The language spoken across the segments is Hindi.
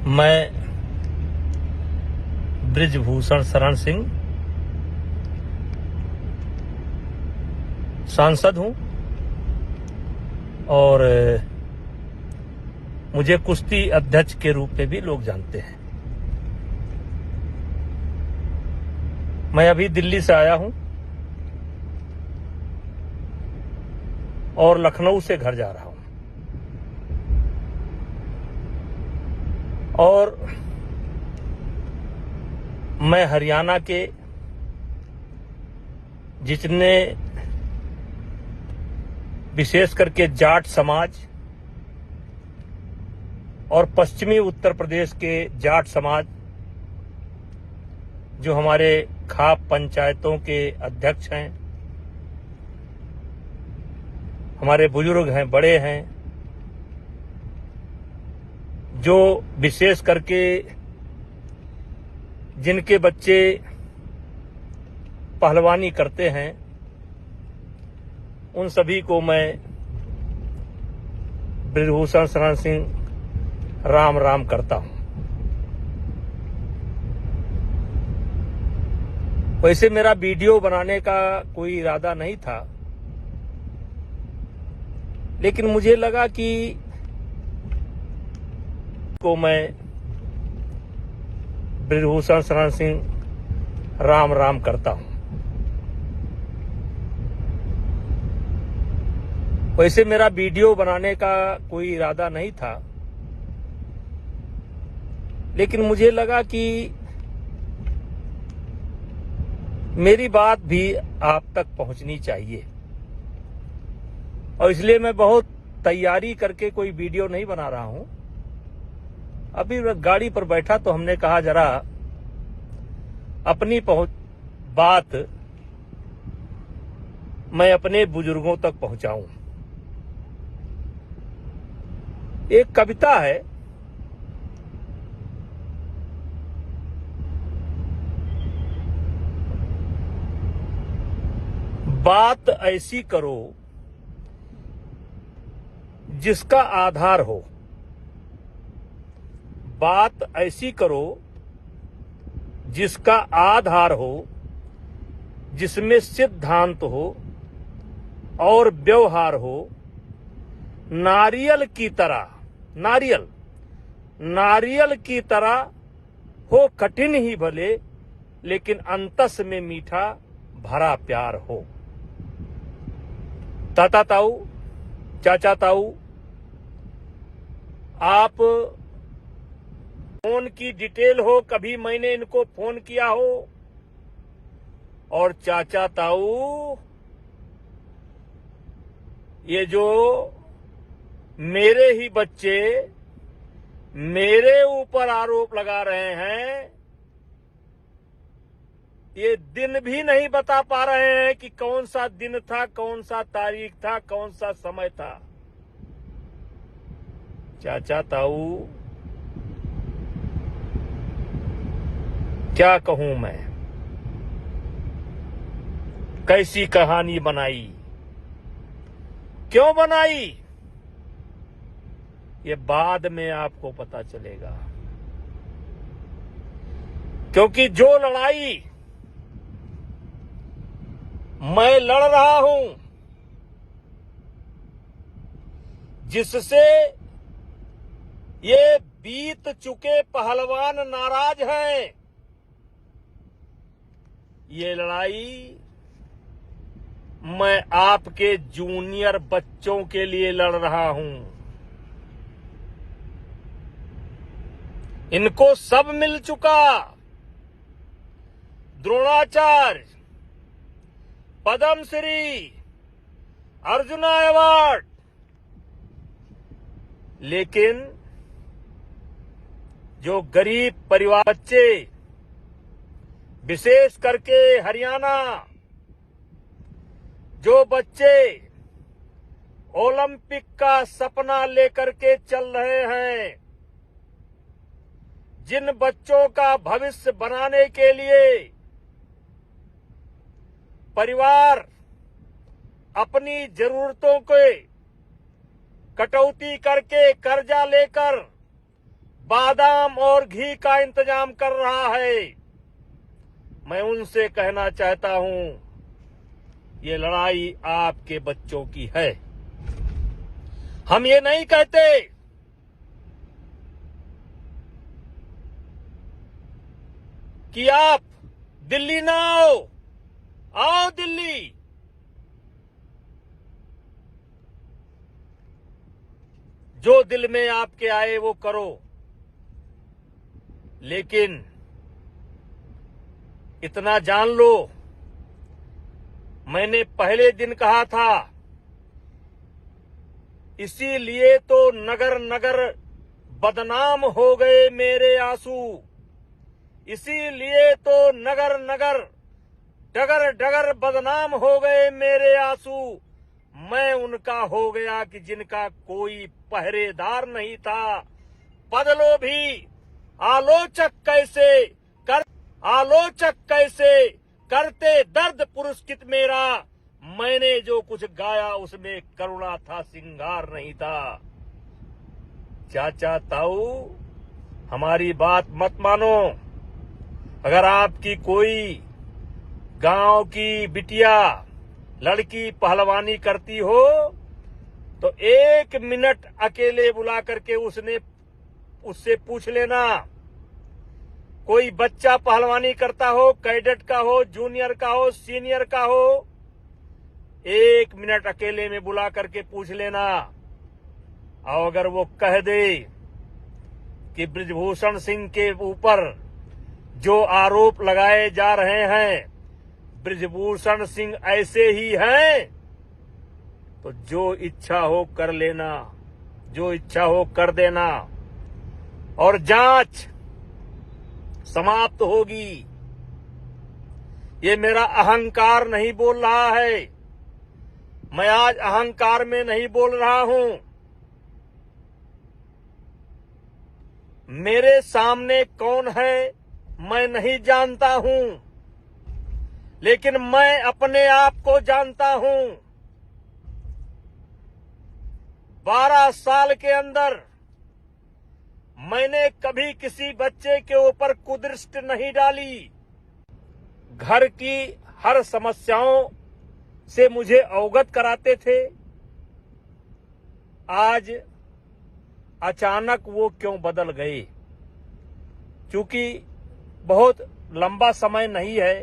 मैं बृजभूषण शरण सिंह सांसद हूं और मुझे कुश्ती अध्यक्ष के रूप में भी लोग जानते हैं। मैं अभी दिल्ली से आया हूं और लखनऊ से घर जा रहा हूं और मैं हरियाणा के जितने विशेष करके जाट समाज और पश्चिमी उत्तर प्रदेश के जाट समाज जो हमारे खाप पंचायतों के अध्यक्ष हैं, हमारे बुजुर्ग हैं, बड़े हैं, जो विशेष करके जिनके बच्चे पहलवानी करते हैं, उन सभी को मैं बृजभूषण शरण सिंह राम राम करता हूं। वैसे मेरा वीडियो बनाने का कोई इरादा नहीं था, लेकिन मुझे लगा कि को मैं बृजभूषण शरण सिंह राम राम करता हूं। वैसे मेरा वीडियो बनाने का कोई इरादा नहीं था, लेकिन मुझे लगा कि मेरी बात भी आप तक पहुंचनी चाहिए और इसलिए मैं बहुत तैयारी करके कोई वीडियो नहीं बना रहा हूं। अभी गाड़ी पर बैठा तो हमने कहा जरा अपनी बात मैं अपने बुजुर्गों तक पहुंचाऊं। एक कविता है, बात ऐसी करो जिसका आधार हो, बात ऐसी करो जिसका आधार हो, जिसमें सिद्धांत हो और व्यवहार हो, नारियल की तरह, नारियल की तरह हो कठिन ही भले, लेकिन अंतस में मीठा भरा प्यार हो। ताता ताऊ, चाचा ताऊ, आप फोन की डिटेल हो, कभी मैंने इनको फोन किया हो, और चाचा ताऊ ये जो मेरे ही बच्चे मेरे ऊपर आरोप लगा रहे हैं, ये दिन भी नहीं बता पा रहे हैं कि कौन सा दिन था, कौन सा तारीख था, कौन सा समय था। चाचा ताऊ क्या कहूं मैं, कैसी कहानी बनाई, क्यों बनाई, ये बाद में आपको पता चलेगा। क्योंकि जो लड़ाई मैं लड़ रहा हूं, जिससे ये बीत चुके पहलवान नाराज हैं, ये लड़ाई मैं आपके जूनियर बच्चों के लिए लड़ रहा हूं। इनको सब मिल चुका, द्रोणाचार्य, पद्मश्री, अर्जुना अवार्ड, लेकिन जो गरीब परिवार बच्चे, विशेष करके हरियाणा, जो बच्चे ओलंपिक का सपना लेकर के चल रहे हैं, जिन बच्चों का भविष्य बनाने के लिए परिवार अपनी जरूरतों के कटौती करके कर्जा लेकर बादाम और घी का इंतजाम कर रहा है। मैं उनसे कहना चाहता हूं, ये लड़ाई आपके बच्चों की है। हम ये नहीं कहते कि आप दिल्ली ना आओ दिल्ली। जो दिल में आपके आए वो करो, लेकिन इतना जान लो, मैंने पहले दिन कहा था, इसीलिए तो नगर नगर बदनाम हो गए मेरे आंसू, इसीलिए तो नगर नगर डगर डगर बदनाम हो गए मेरे आंसू। मैं उनका हो गया कि जिनका कोई पहरेदार नहीं था। बदलो भी आलोचक कैसे करते दर्द पुरस्कृत मेरा। मैंने जो कुछ गाया उसमें करुणा था, सिंगार नहीं था। चाचा ताऊ, हमारी बात मत मानो। अगर आपकी कोई गांव की बिटिया लड़की पहलवानी करती हो तो 1 मिनट अकेले बुला करके उससे पूछ लेना। कोई बच्चा पहलवानी करता हो, कैडेट का हो, जूनियर का हो, सीनियर का हो, 1 मिनट अकेले में बुला करके पूछ लेना। और अगर वो कह दे कि बृजभूषण सिंह के ऊपर जो आरोप लगाए जा रहे हैं, बृजभूषण सिंह ऐसे ही हैं, तो जो इच्छा हो कर लेना, जो इच्छा हो कर देना, और जांच समाप्त होगी। ये मेरा अहंकार नहीं बोल रहा है, मैं आज अहंकार में नहीं बोल रहा हूं। मेरे सामने कौन है मैं नहीं जानता हूं, लेकिन मैं अपने आप को जानता हूं। 12 साल के अंदर मैंने कभी किसी बच्चे के ऊपर कुदृष्टि नहीं डाली। घर की हर समस्याओं से मुझे अवगत कराते थे। आज अचानक वो क्यों बदल गए? क्योंकि बहुत लंबा समय नहीं है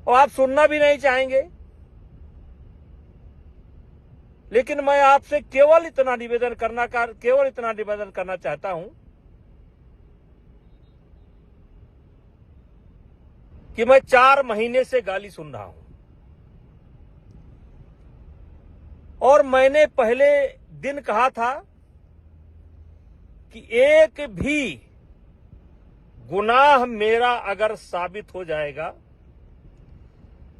और आप सुनना भी नहीं चाहेंगे, लेकिन मैं आपसे केवल इतना निवेदन करना चाहता हूं कि मैं 4 महीने से गाली सुन रहा हूं, और मैंने पहले दिन कहा था कि एक भी गुनाह मेरा अगर साबित हो जाएगा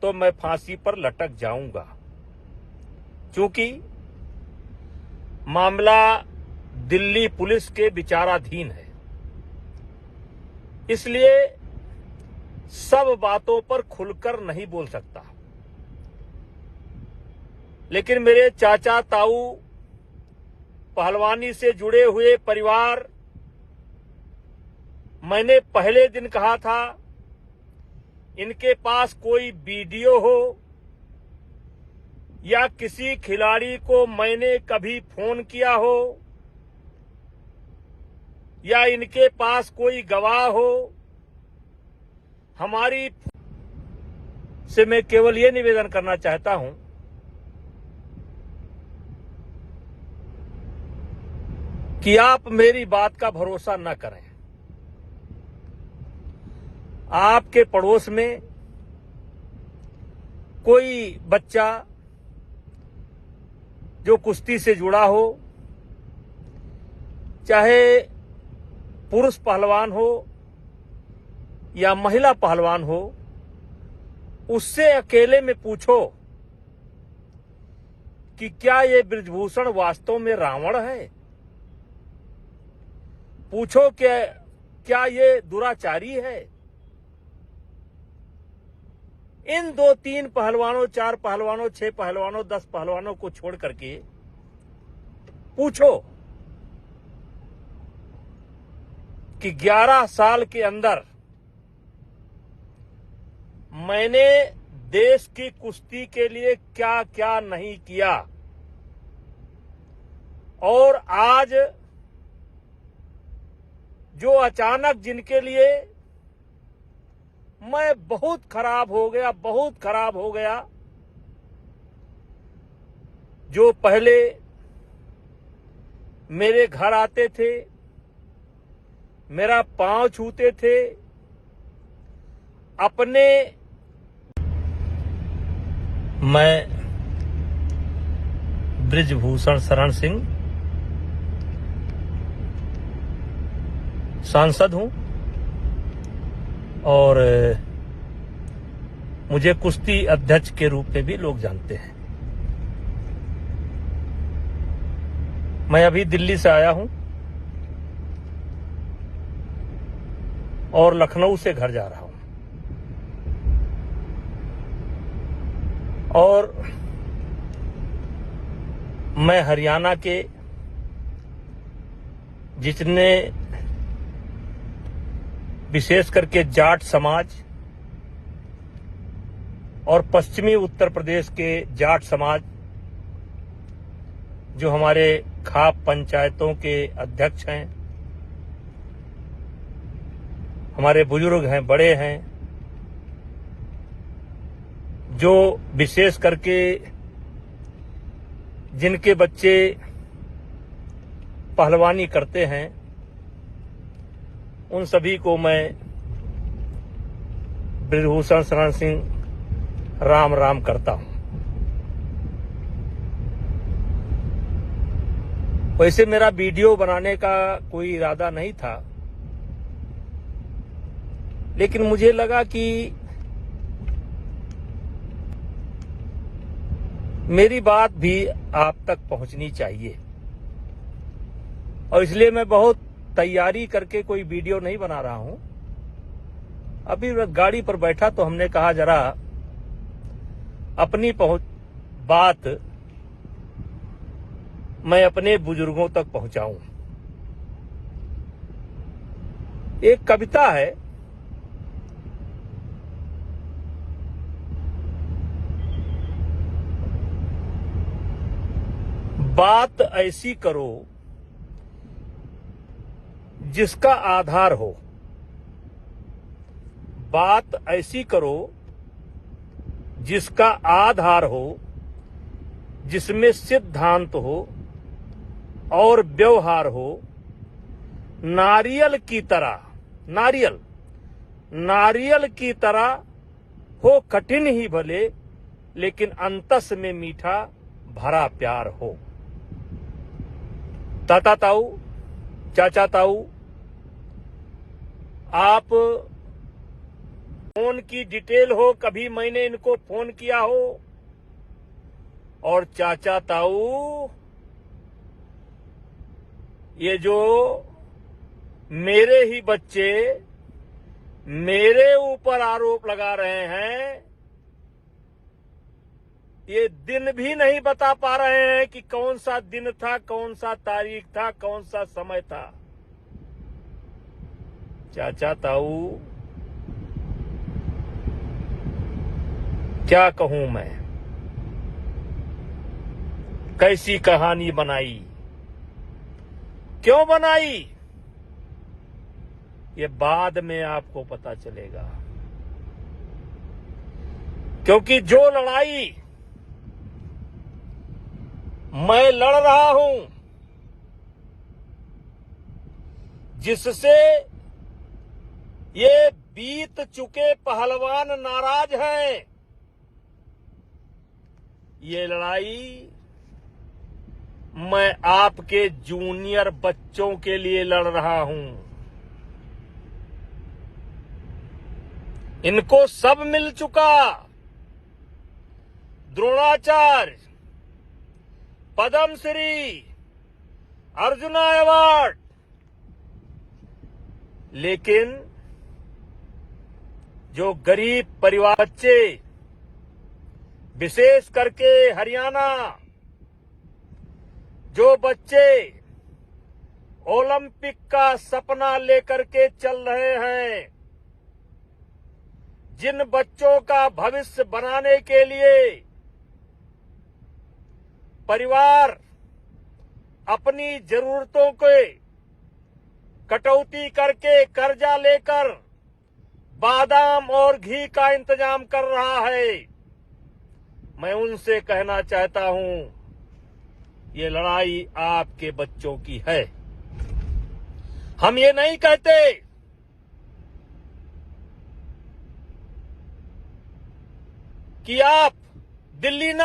तो मैं फांसी पर लटक जाऊंगा। क्योंकि मामला दिल्ली पुलिस के विचाराधीन है, इसलिए सब बातों पर खुलकर नहीं बोल सकता। लेकिन मेरे चाचा ताऊ, पहलवानी से जुड़े हुए परिवार, मैंने पहले दिन कहा था, इनके पास कोई वीडियो हो या किसी खिलाड़ी को मैंने कभी फोन किया हो या इनके पास कोई गवाह हो, हमारी से मैं केवल ये निवेदन करना चाहता हूं कि आप मेरी बात का भरोसा न करें। आपके पड़ोस में कोई बच्चा जो कुश्ती से जुड़ा हो, चाहे पुरुष पहलवान हो या महिला पहलवान हो, उससे अकेले में पूछो कि क्या ये बृजभूषण वास्तव में रावण है। पूछो कि क्या ये दुराचारी है। इन 2-3 पहलवानों, 4 पहलवानों, 6 पहलवानों, 10 पहलवानों को छोड़ करके पूछो कि 11 साल के अंदर मैंने देश की कुश्ती के लिए क्या क्या नहीं किया, और आज जो अचानक जिनके लिए मैं बहुत खराब हो गया, जो पहले मेरे घर आते थे, मेरा पांव छूते थे, अपने मैं बृजभूषण शरण सिंह सांसद हूं और मुझे कुश्ती अध्यक्ष के रूप में भी लोग जानते हैं। मैं अभी दिल्ली से आया हूं और लखनऊ से घर जा रहा हूं, और मैं हरियाणा के जितने विशेष करके जाट समाज और पश्चिमी उत्तर प्रदेश के जाट समाज, जो हमारे खाप पंचायतों के अध्यक्ष हैं, हमारे बुजुर्ग हैं, बड़े हैं, जो विशेष करके जिनके बच्चे पहलवानी करते हैं, उन सभी को मैं बृजभूषण शरण सिंह राम राम करता हूं। वैसे मेरा वीडियो बनाने का कोई इरादा नहीं था, लेकिन मुझे लगा कि मेरी बात भी आप तक पहुंचनी चाहिए, और इसलिए मैं बहुत तैयारी करके कोई वीडियो नहीं बना रहा हूं। अभी गाड़ी पर बैठा तो हमने कहा जरा अपनी बात मैं अपने बुजुर्गों तक पहुंचाऊं। एक कविता है, बात ऐसी करो जिसका आधार हो, बात ऐसी करो जिसका आधार हो, जिसमें सिद्धांत हो और व्यवहार हो, नारियल की तरह हो कठिन ही भले, लेकिन अंतस में मीठा भरा प्यार हो। ताता ताऊ, चाचा ताऊ, आप फोन की डिटेल हो, कभी मैंने इनको फोन किया हो, और चाचा ताऊ, ये जो मेरे ही बच्चे मेरे ऊपर आरोप लगा रहे हैं, ये दिन भी नहीं बता पा रहे हैं कि कौन सा दिन था, कौन सा तारीख था, कौन सा समय था। चाचा ताऊ, क्या कहूं मैं, कैसी कहानी बनाई, क्यों बनाई, ये बाद में आपको पता चलेगा। क्योंकि जो लड़ाई मैं लड़ रहा हूं, जिससे ये बीत चुके पहलवान नाराज हैं, ये लड़ाई मैं आपके जूनियर बच्चों के लिए लड़ रहा हूं। इनको सब मिल चुका, द्रोणाचार्य, पद्मश्री, अर्जुना अवार्ड, लेकिन जो गरीब परिवार बच्चे, विशेष करके हरियाणा, जो बच्चे ओलंपिक का सपना लेकर के चल रहे हैं, जिन बच्चों का भविष्य बनाने के लिए परिवार अपनी जरूरतों के कटौती करके कर्जा लेकर बादाम और घी का इंतजाम कर रहा है, मैं उनसे कहना चाहता हूं, ये लड़ाई आपके बच्चों की है। हम ये नहीं कहते कि आप दिल्ली ना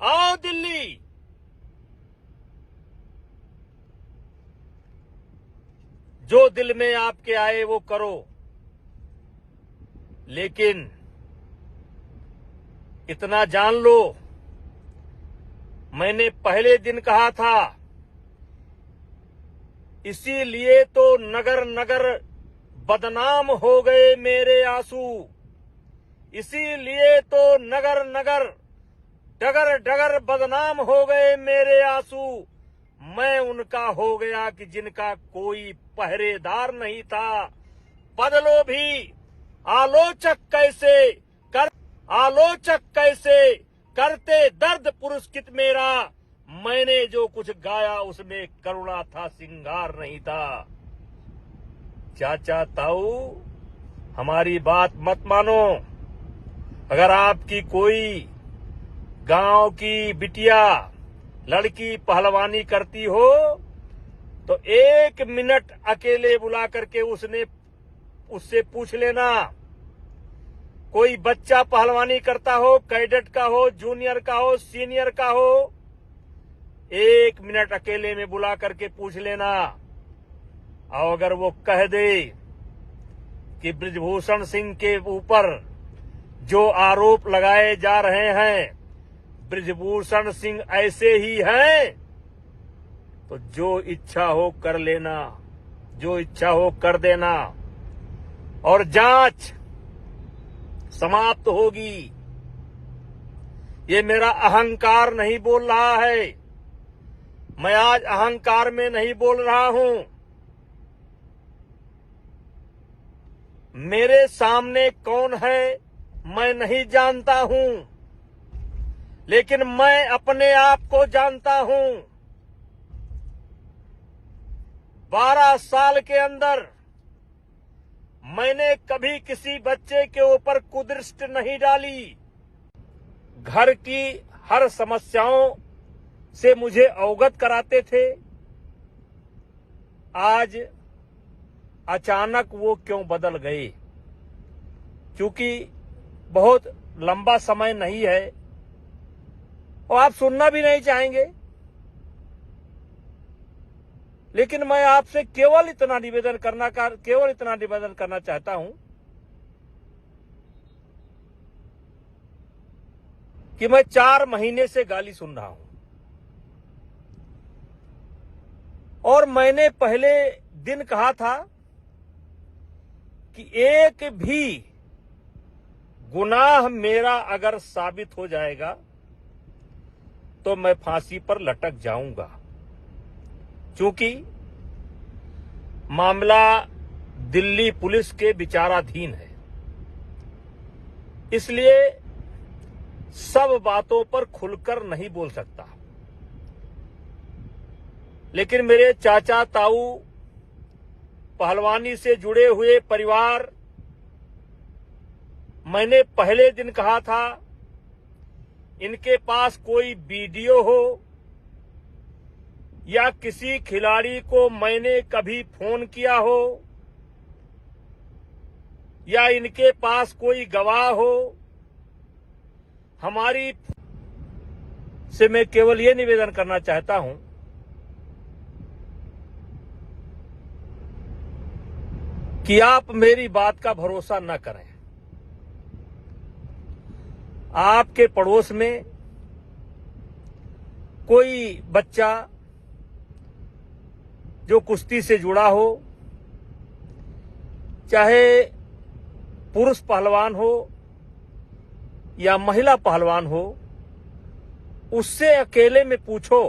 आओ दिल्ली। जो दिल में आपके आए वो करो, लेकिन इतना जान लो, मैंने पहले दिन कहा था, इसीलिए तो नगर नगर बदनाम हो गए मेरे आंसू, इसीलिए तो नगर नगर डगर डगर बदनाम हो गए मेरे आंसू। मैं उनका हो गया कि जिनका कोई पहरेदार नहीं था। बदलो भी आलोचक कैसे करते दर्द पुरस्कृत मेरा। मैंने जो कुछ गाया उसमें करुणा था, सिंगार नहीं था। चाचा ताऊ, हमारी बात मत मानो। अगर आपकी कोई गांव की बिटिया लड़की पहलवानी करती हो तो 1 मिनट अकेले बुला करके उससे पूछ लेना। कोई बच्चा पहलवानी करता हो, कैडेट का हो, जूनियर का हो, सीनियर का हो, 1 मिनट अकेले में बुला करके पूछ लेना। और अगर वो कह दे कि बृजभूषण सिंह के ऊपर जो आरोप लगाए जा रहे हैं, बृजभूषण सिंह ऐसे ही हैं, तो जो इच्छा हो कर लेना, जो इच्छा हो कर देना, और जांच समाप्त होगी। ये मेरा अहंकार नहीं बोल रहा है, मैं आज अहंकार में नहीं बोल रहा हूं। मेरे सामने कौन है मैं नहीं जानता हूं, लेकिन मैं अपने आप को जानता हूं। 12 साल के अंदर मैंने कभी किसी बच्चे के ऊपर कुदृष्टि नहीं डाली। घर की हर समस्याओं से मुझे अवगत कराते थे। आज अचानक वो क्यों बदल गए? क्योंकि बहुत लंबा समय नहीं है और आप सुनना भी नहीं चाहेंगे, लेकिन मैं आपसे केवल इतना निवेदन करना चाहता हूं कि मैं 4 महीने से गाली सुन रहा हूं, और मैंने पहले दिन कहा था कि एक भी गुनाह मेरा अगर साबित हो जाएगा तो मैं फांसी पर लटक जाऊंगा, क्योंकि मामला दिल्ली पुलिस के विचाराधीन है। इसलिए सब बातों पर खुलकर नहीं बोल सकता। लेकिन मेरे चाचा ताऊ, पहलवानी से जुड़े हुए परिवार, मैंने पहले दिन कहा था, इनके पास कोई वीडियो हो या किसी खिलाड़ी को मैंने कभी फोन किया हो या इनके पास कोई गवाह हो, हमारी से मैं केवल ये निवेदन करना चाहता हूं कि आप मेरी बात का भरोसा न करें। आपके पड़ोस में कोई बच्चा जो कुश्ती से जुड़ा हो, चाहे पुरुष पहलवान हो या महिला पहलवान हो, उससे अकेले में पूछो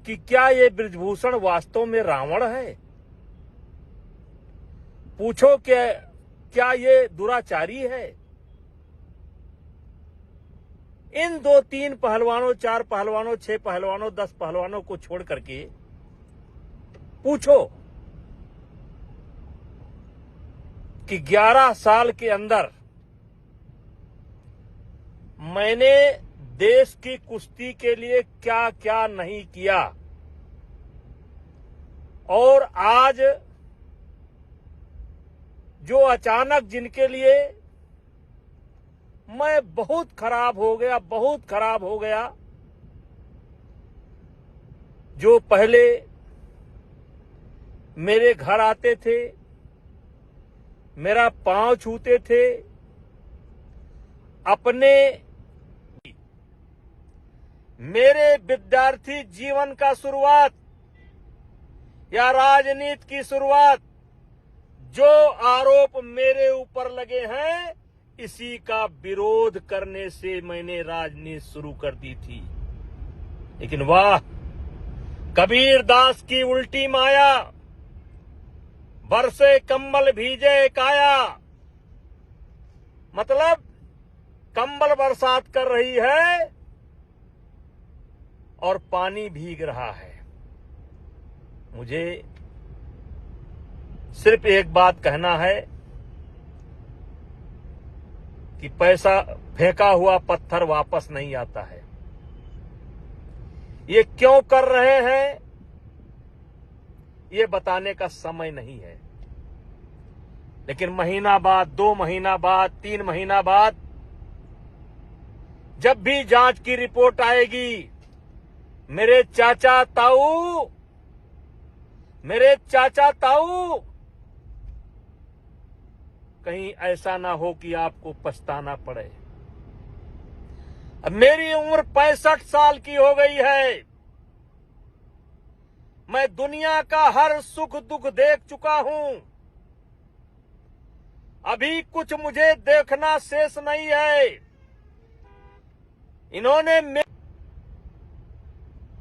कि क्या ये बृजभूषण वास्तव में रावण है? पूछो कि क्या ये दुराचारी है? इन 2-3 पहलवानों, 4 पहलवानों, 6 पहलवानों, 10 पहलवानों को छोड़ करके पूछो कि 11 साल के अंदर मैंने देश की कुश्ती के लिए क्या क्या नहीं किया, और आज जो अचानक जिनके लिए मैं बहुत खराब हो गया, जो पहले मेरे घर आते थे, मेरा पांव छूते थे, अपने मेरे विद्यार्थी जीवन का शुरुआत या राजनीति की शुरुआत, जो आरोप मेरे ऊपर लगे हैं, इसी का विरोध करने से मैंने राजनीति शुरू कर दी थी। लेकिन वाह, कबीर दास की उल्टी माया, बरसे कंबल भीजे काया, मतलब कंबल बरसात कर रही है और पानी भीग रहा है। मुझे सिर्फ एक बात कहना है कि पैसा फेंका हुआ पत्थर वापस नहीं आता है। ये क्यों कर रहे हैं, ये बताने का समय नहीं है। लेकिन महीना बाद, 2 महीना बाद, 3 महीना बाद, जब भी जांच की रिपोर्ट आएगी, मेरे चाचा ताऊ, कहीं ऐसा ना हो कि आपको पछताना पड़े। अब मेरी उम्र 65 साल की हो गई है। मैं दुनिया का हर सुख दुख देख चुका हूं। अभी कुछ मुझे देखना शेष नहीं है। इन्होंने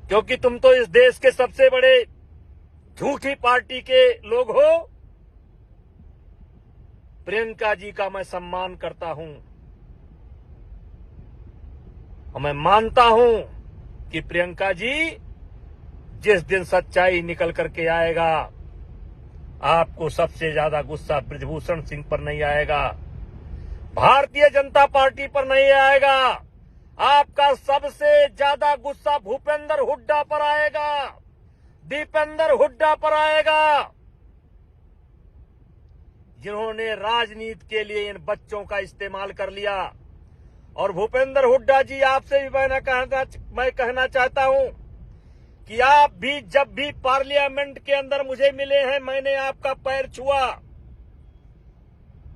क्योंकि तुम तो इस देश के सबसे बड़े झूठी पार्टी के लोग हो। प्रियंका जी का मैं सम्मान करता हूं और मैं मानता हूं कि प्रियंका जी जिस दिन सच्चाई निकल करके आएगा, आपको सबसे ज्यादा गुस्सा बृजभूषण सिंह पर नहीं आएगा, भारतीय जनता पार्टी पर नहीं आएगा, आपका सबसे ज्यादा गुस्सा भूपेंद्र हुड्डा पर आएगा, दीपेंद्र हुड्डा पर आएगा, जिन्होंने राजनीति के लिए इन बच्चों का इस्तेमाल कर लिया। और भूपेंद्र हुड्डा जी, आपसे भी मैं कहना चाहता हूं कि आप भी जब भी पार्लियामेंट के अंदर मुझे मिले हैं, मैंने आपका पैर छुआ।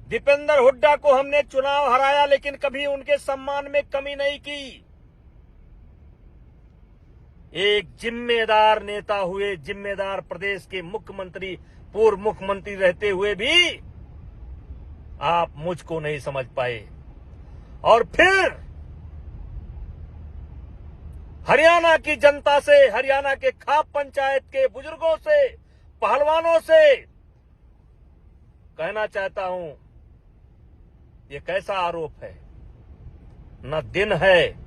दीपेंद्र हुड्डा को हमने चुनाव हराया, लेकिन कभी उनके सम्मान में कमी नहीं की। एक जिम्मेदार नेता हुए, जिम्मेदार प्रदेश के मुख्यमंत्री, पूर्व मुख्यमंत्री रहते हुए भी आप मुझको नहीं समझ पाए। और फिर हरियाणा की जनता से, हरियाणा के खाप पंचायत के बुजुर्गों से, पहलवानों से कहना चाहता हूं, ये कैसा आरोप है? न दिन है,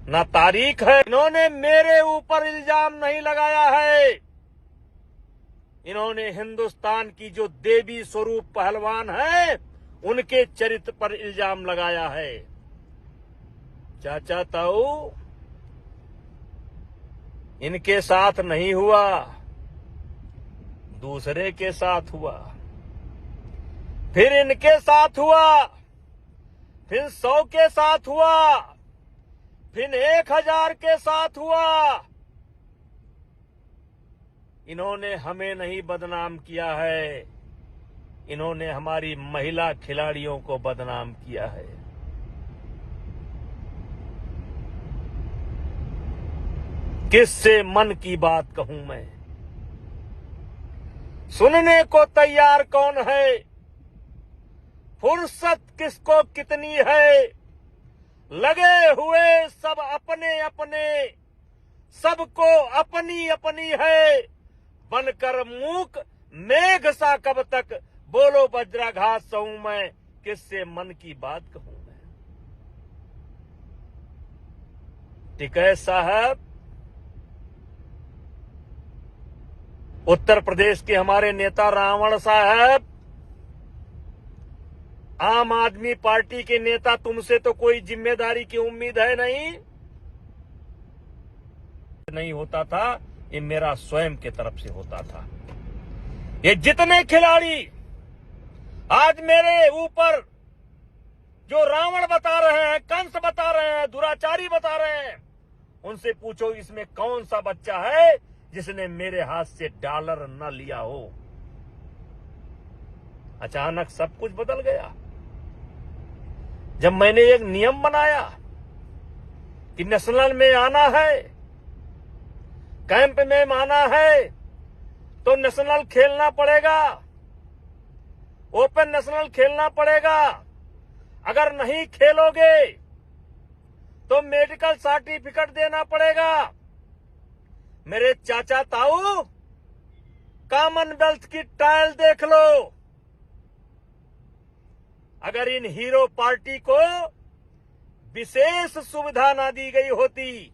न तारीख है। इन्होंने मेरे ऊपर इल्जाम नहीं लगाया है। इन्होंने हिंदुस्तान की जो देवी स्वरूप पहलवान है, उनके चरित्र पर इल्जाम लगाया है। चाचा ताऊ, इनके साथ नहीं हुआ, दूसरे के साथ हुआ, फिर इनके साथ हुआ, फिर 100 के साथ हुआ, फिर 1000 के साथ हुआ। इन्होंने हमें नहीं बदनाम किया है, इन्होंने हमारी महिला खिलाड़ियों को बदनाम किया है। किससे मन की बात कहूं मैं? सुनने को तैयार कौन है? फुर्सत किसको कितनी है? लगे हुए सब अपने अपने सबको अपनी अपनी है, बनकर मूक मेघ सा कब तक, बोलो वज्राघात सहूं मैं, किससे मन की बात कहूं मैं। टिकैत साहब, उत्तर प्रदेश के हमारे नेता रावण साहब, आम आदमी पार्टी के नेता, तुमसे तो कोई जिम्मेदारी की उम्मीद है नहीं होता था, ये मेरा स्वयं के तरफ से होता था। ये जितने खिलाड़ी आज मेरे ऊपर जो रावण बता रहे हैं, कंस बता रहे हैं, दुराचारी बता रहे हैं, उनसे पूछो इसमें कौन सा बच्चा है जिसने मेरे हाथ से डॉलर न लिया हो। अचानक सब कुछ बदल गया जब मैंने एक नियम बनाया कि नेशनल में आना है, कैंप में आना है तो नेशनल खेलना पड़ेगा, ओपन नेशनल खेलना पड़ेगा। अगर नहीं खेलोगे तो मेडिकल सर्टिफिकेट देना पड़ेगा। मेरे चाचा ताऊ, कॉमनवेल्थ की ट्रायल देख लो। अगर इन हीरो पार्टी को विशेष सुविधा ना दी गई होती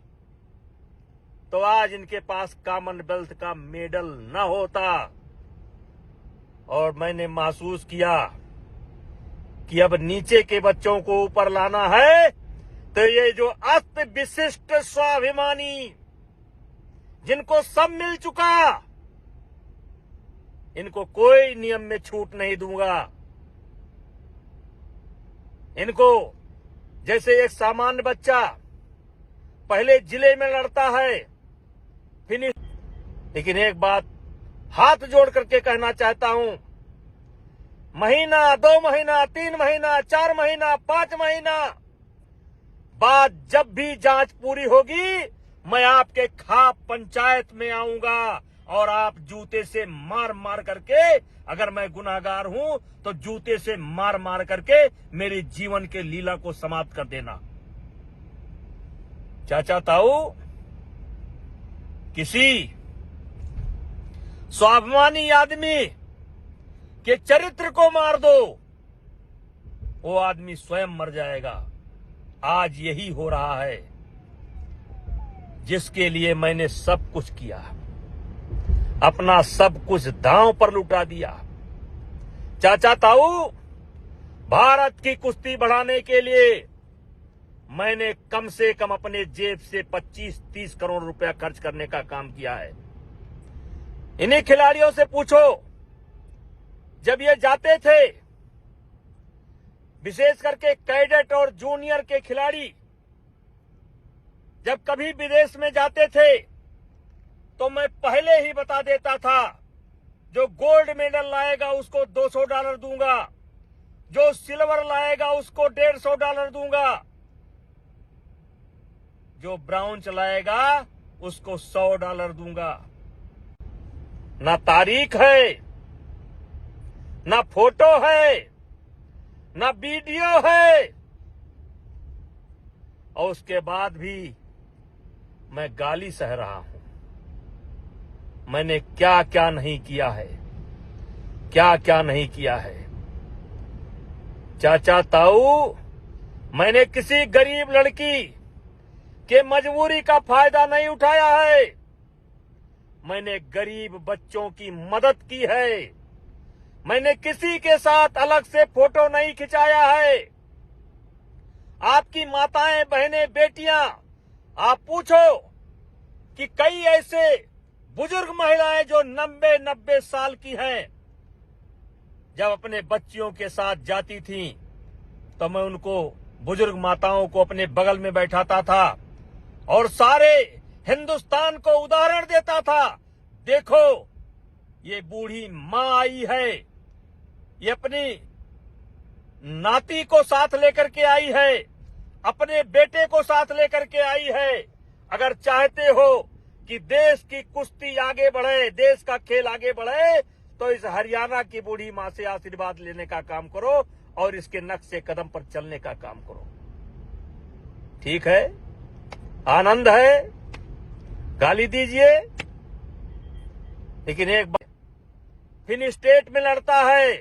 तो आज इनके पास कॉमनवेल्थ का मेडल न होता। और मैंने महसूस किया कि अब नीचे के बच्चों को ऊपर लाना है, तो ये जो अस्त विशिष्ट स्वाभिमानी जिनको सब मिल चुका, इनको कोई नियम में छूट नहीं दूंगा। इनको जैसे एक सामान्य बच्चा पहले जिले में लड़ता है, फिनिश। लेकिन एक बात हाथ जोड़ करके कहना चाहता हूं, महीना, 2 महीना, 3 महीना, 4 महीना, 5 महीना बाद जब भी जांच पूरी होगी, मैं आपके खाप पंचायत में आऊंगा और आप जूते से मार मार करके, अगर मैं गुनाहगार हूं तो जूते से मार मार करके मेरे जीवन के लीला को समाप्त कर देना। चाचा ताऊ, किसी स्वाभिमानी आदमी के चरित्र को मार दो, वो आदमी स्वयं मर जाएगा। आज यही हो रहा है जिसके लिए मैंने सब कुछ किया, अपना सब कुछ दांव पर लुटा दिया। चाचा ताऊ, भारत की कुश्ती बढ़ाने के लिए मैंने कम से कम अपने जेब से 25-30 करोड़ रुपया खर्च करने का काम किया है। इन्हीं खिलाड़ियों से पूछो, जब ये जाते थे, विशेष करके कैडेट और जूनियर के खिलाड़ी जब कभी विदेश में जाते थे तो मैं पहले ही बता देता था, जो गोल्ड मेडल लाएगा उसको $200 दूंगा, जो सिल्वर लाएगा उसको $150 दूंगा, जो ब्राउंज लाएगा उसको $100 दूंगा। ना तारीख है, ना फोटो है, ना वीडियो है, और उसके बाद भी मैं गाली सह रहा हूं। मैंने क्या क्या नहीं किया है, क्या क्या नहीं किया है। चाचा ताऊ, मैंने किसी गरीब लड़की के मजबूरी का फायदा नहीं उठाया है। मैंने गरीब बच्चों की मदद की है। मैंने किसी के साथ अलग से फोटो नहीं खिंचाया है। आपकी माताएं, बहनें, बेटियां, आप पूछो कि कई ऐसे बुजुर्ग महिलाएं जो 90 साल की हैं, जब अपने बच्चियों के साथ जाती थीं तो मैं उनको, बुजुर्ग माताओं को अपने बगल में बैठाता था और सारे हिंदुस्तान को उदाहरण देता था। देखो, ये बूढ़ी मां आई है, ये अपनी नाती को साथ लेकर के आई है, अपने बेटे को साथ लेकर के आई है। अगर चाहते हो कि देश की कुश्ती आगे बढ़े, देश का खेल आगे बढ़े, तो इस हरियाणा की बूढ़ी मां से आशीर्वाद लेने का काम करो और इसके नक्शे कदम पर चलने का काम करो। ठीक है? आनंद है? गाली दीजिए, लेकिन एक बार फिर स्टेट में लड़ता है,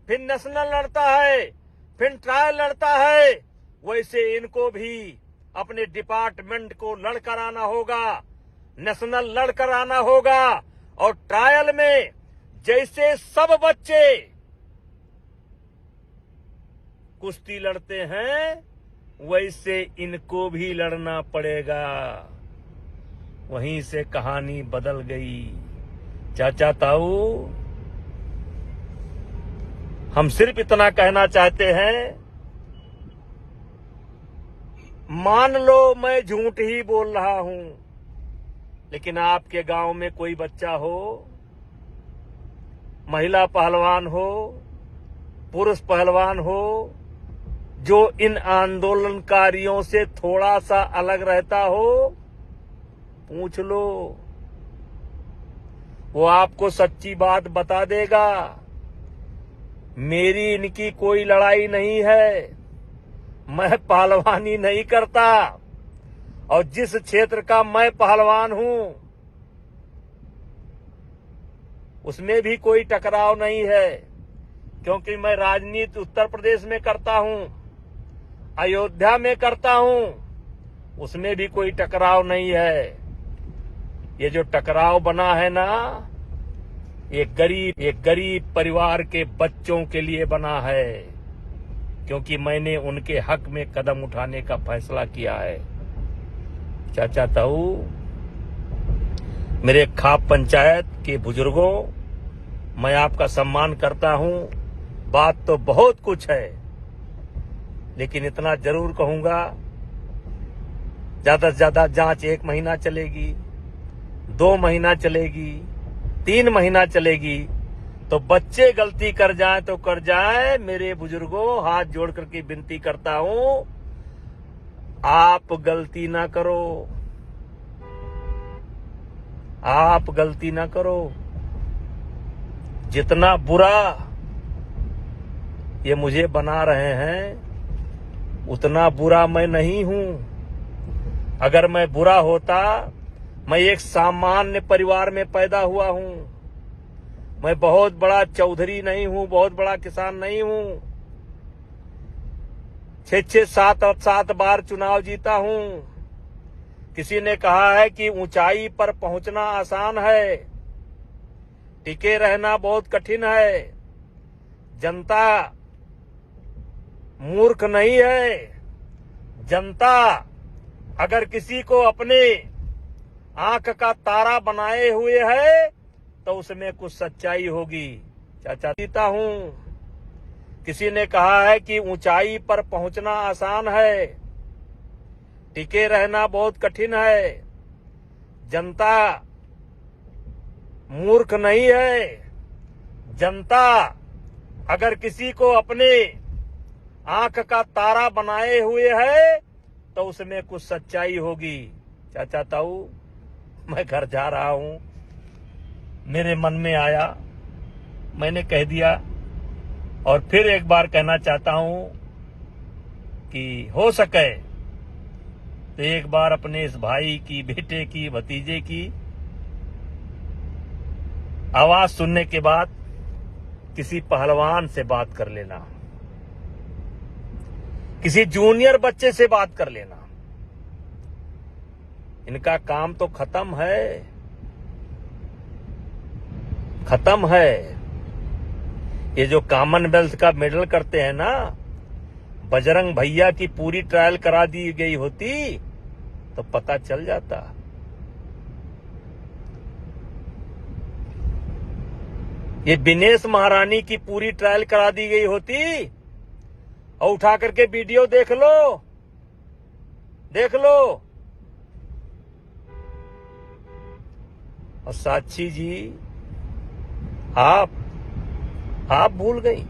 फिर नेशनल लड़ता है, फिर ट्रायल लड़ता है, वैसे इनको भी अपने डिपार्टमेंट को लड़कर आना होगा, नेशनल लड़कर आना होगा। और ट्रायल में जैसे सब बच्चे कुश्ती लड़ते हैं, वैसे इनको भी लड़ना पड़ेगा। वहीं से कहानी बदल गई। चाचा ताऊ, हम सिर्फ इतना कहना चाहते हैं, मान लो मैं झूठ ही बोल रहा हूं, लेकिन आपके गांव में कोई बच्चा हो, महिला पहलवान हो, पुरुष पहलवान हो, जो इन आंदोलनकारियों से थोड़ा सा अलग रहता हो, पूछ लो, वो आपको सच्ची बात बता देगा। मेरी इनकी कोई लड़ाई नहीं है, मैं पहलवानी नहीं करता, और जिस क्षेत्र का मैं पहलवान हूं उसमें भी कोई टकराव नहीं है, क्योंकि मैं राजनीति उत्तर प्रदेश में करता हूं, अयोध्या में करता हूं, उसमें भी कोई टकराव नहीं है। ये जो टकराव बना है ना, ये गरीब परिवार के बच्चों के लिए बना है, क्योंकि मैंने उनके हक में कदम उठाने का फैसला किया है। चाचा ताऊ, मेरे खाप पंचायत के बुजुर्गों, मैं आपका सम्मान करता हूं। बात तो बहुत कुछ है, लेकिन इतना जरूर कहूंगा, ज्यादा से ज्यादा जांच 1 महीना चलेगी, 2 महीना चलेगी, 3 महीना चलेगी, तो बच्चे गलती कर जाएं तो कर जाएं। मेरे बुजुर्गों, हाथ जोड़ करके विनती करता हूं, आप गलती ना करो, आप गलती ना करो। जितना बुरा ये मुझे बना रहे हैं, उतना बुरा मैं नहीं हूं। अगर मैं बुरा होता, मैं एक सामान्य परिवार में पैदा हुआ हूं। मैं बहुत बड़ा चौधरी नहीं हूं, बहुत बड़ा किसान नहीं हूं। 6-6, 7 बार चुनाव जीता हूं। किसी ने कहा है कि ऊंचाई पर पहुंचना आसान है, टिके रहना बहुत कठिन है। जनता मूर्ख नहीं है। जनता अगर किसी को अपने आंख का तारा बनाए हुए है, तो उसमें कुछ सच्चाई होगी। चाचा जीता हूं। किसी ने कहा है कि ऊंचाई पर पहुंचना आसान है, टिके रहना बहुत कठिन है। जनता मूर्ख नहीं है। जनता अगर किसी को अपने आंख का तारा बनाए हुए है, तो उसमें कुछ सच्चाई होगी। चाचा ताऊ, मैं घर जा रहा हूं, मेरे मन में आया, मैंने कह दिया, और फिर एक बार कहना चाहता हूं कि हो सके तो एक बार अपने इस भाई की, बेटे की, भतीजे की आवाज सुनने के बाद किसी पहलवान से बात कर लेना, किसी जूनियर बच्चे से बात कर लेना। इनका काम तो खत्म है, खत्म है। ये जो कॉमनवेल्थ का मेडल करते हैं ना, बजरंग भैया की पूरी ट्रायल करा दी गई होती तो पता चल जाता। ये विनेश महारानी की पूरी ट्रायल करा दी गई होती, और उठा करके वीडियो देख लो, देख लो। और साक्षी जी, आप भूल गई।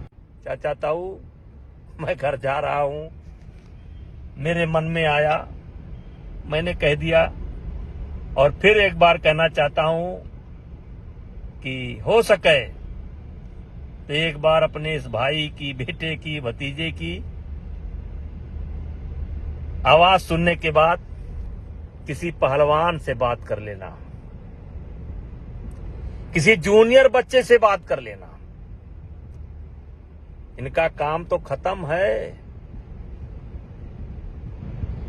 चाचा ताऊ, मैं घर जा रहा हूं, मेरे मन में आया, मैंने कह दिया, और फिर एक बार कहना चाहता हूं कि हो सके तो एक बार अपने इस भाई की, बेटे की, भतीजे की आवाज सुनने के बाद किसी पहलवान से बात कर लेना, किसी जूनियर बच्चे से बात कर लेना। इनका काम तो खत्म है,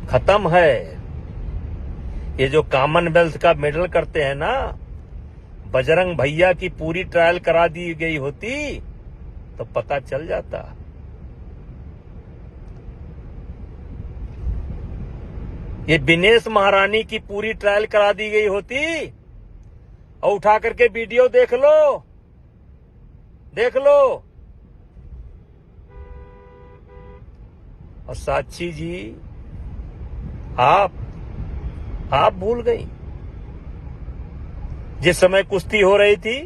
खत्म है। ये जो कॉमनवेल्थ का मेडल करते हैं ना, बजरंग भैया की पूरी ट्रायल करा दी गई होती तो पता चल जाता। ये दिनेश महारानी की पूरी ट्रायल करा दी गई होती और उठा करके वीडियो देख लो, देख लो। और साक्षी जी, आप भूल गई। जिस समय कुश्ती हो रही थी